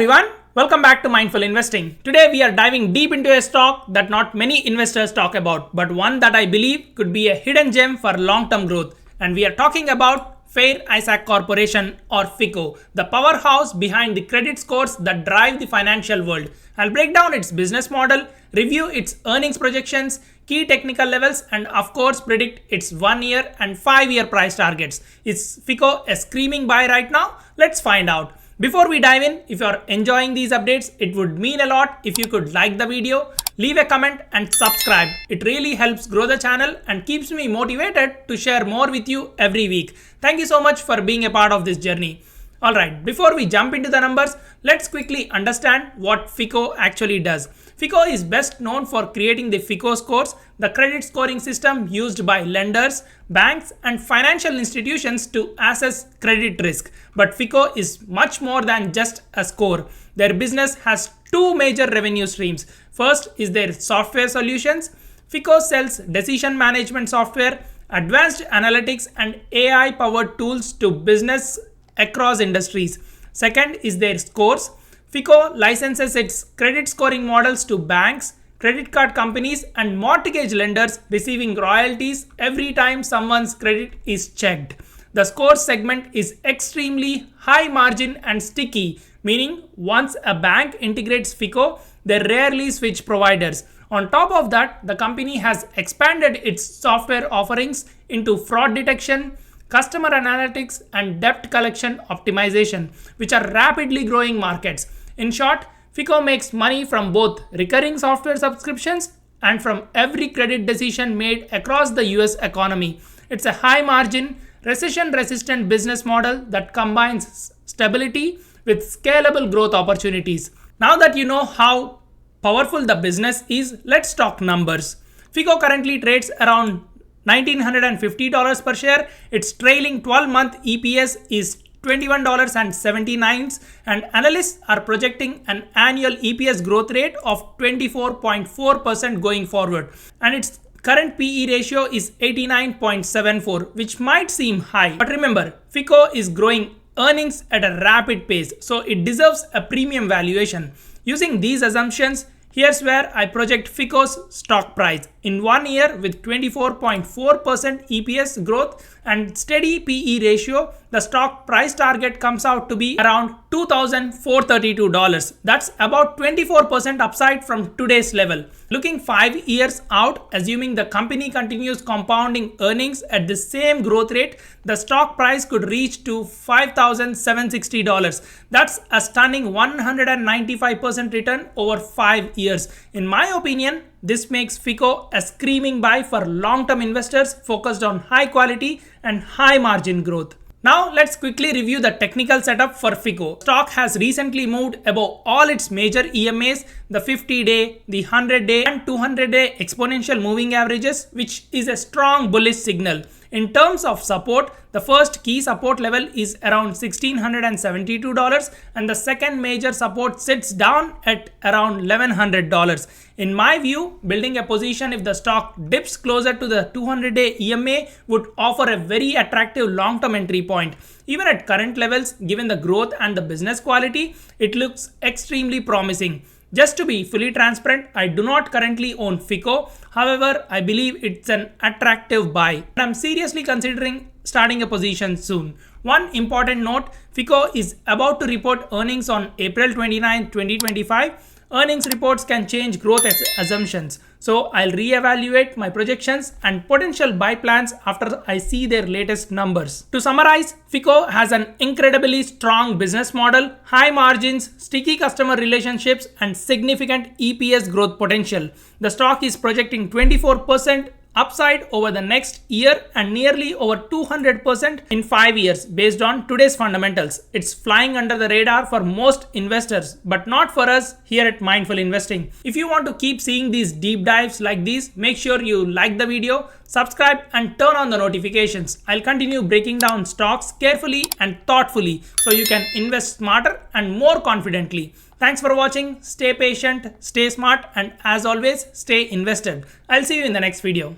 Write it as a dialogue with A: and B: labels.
A: everyone, welcome back to Mindful Investing. Today we are diving deep into a stock that not many investors talk about, but one that I believe could be a hidden gem for long-term growth. And we are talking about Fair Isaac Corporation or FICO, the powerhouse behind the credit scores that drive the financial world. I'll break down its business model, review its earnings projections, key technical levels, and of course predict its 1 year and 5 year price targets. Is FICO a screaming buy right now? Let's find out. Before we dive in, if you are enjoying these updates, it would mean a lot if you could like the video, leave a comment and subscribe. It really helps grow the channel and keeps me motivated to share more with you every week. Thank you so much for being a part of this journey. Alright, before we jump into the numbers, let's quickly understand what FICO actually does. FICO is best known for creating the FICO scores, the credit scoring system used by lenders, banks, and financial institutions to assess credit risk. But FICO is much more than just a score. Their business has two major revenue streams. First is their software solutions. FICO sells decision management software, advanced analytics, and AI-powered tools to business across industries. Second is their scores. FICO licenses its credit scoring models to banks, credit card companies, and mortgage lenders, receiving royalties every time someone's credit is checked. The scores segment is extremely high margin and sticky, meaning once a bank integrates FICO, they rarely switch providers. On top of that, the company has expanded its software offerings into fraud detection, customer analytics, and debt collection optimization, which are rapidly growing markets. In short, FICO makes money from both recurring software subscriptions and from every credit decision made across the US economy. It's a high margin, recession-resistant business model that combines stability with scalable growth opportunities. Now that you know how powerful the business is, let's talk numbers. FICO currently trades around $1,950 per share. Its trailing 12-month EPS is $21.79, and analysts are projecting an annual EPS growth rate of 24.4% going forward. And its current PE ratio is 89.74, which might seem high. But remember, FICO is growing earnings at a rapid pace, so it deserves a premium valuation. Using these assumptions, here's where I project FICO's stock price. In 1 year with 24.4% EPS growth and steady PE ratio, the stock price target comes out to be around $2,432. That's about 24% upside from today's level. Looking 5 years out, assuming the company continues compounding earnings at the same growth rate, the stock price could reach to $5,760. That's a stunning 195% return over 5 years. In my opinion, this makes FICO a screaming buy for long-term investors focused on high quality and high margin growth. Now let's quickly review the technical setup for FICO. Stock has recently moved above all its major EMAs, the 50-day, the 100-day, and 200-day exponential moving averages, which is a strong bullish signal. In terms of support, the first key support level is around $1,672, and the second major support sits down at around $1,100. In my view, building a position if the stock dips closer to the 200-day EMA would offer a very attractive long-term entry point. Even at current levels, given the growth and the business quality, it looks extremely promising. Just to be fully transparent, I do not currently own FICO. However, I believe it's an attractive buy. I'm seriously considering starting a position soon. One important note, FICO is about to report earnings on April 29, 2025. Earnings reports can change growth assumptions, so I'll reevaluate my projections and potential buy plans after I see their latest numbers. To summarize, FICO has an incredibly strong business model, high margins, sticky customer relationships, and significant EPS growth potential. The stock is projecting 24% upside over the next year and nearly over 200% in 5 years based on today's fundamentals. It's flying under the radar for most investors, but not for us here at Mindful Investing. If you want to keep seeing these deep dives like these, make sure you like the video, subscribe, and turn on the notifications. I'll continue breaking down stocks carefully and thoughtfully so you can invest smarter and more confidently. Thanks for watching. Stay patient, stay smart, and as always, stay invested. I'll see you in the next video.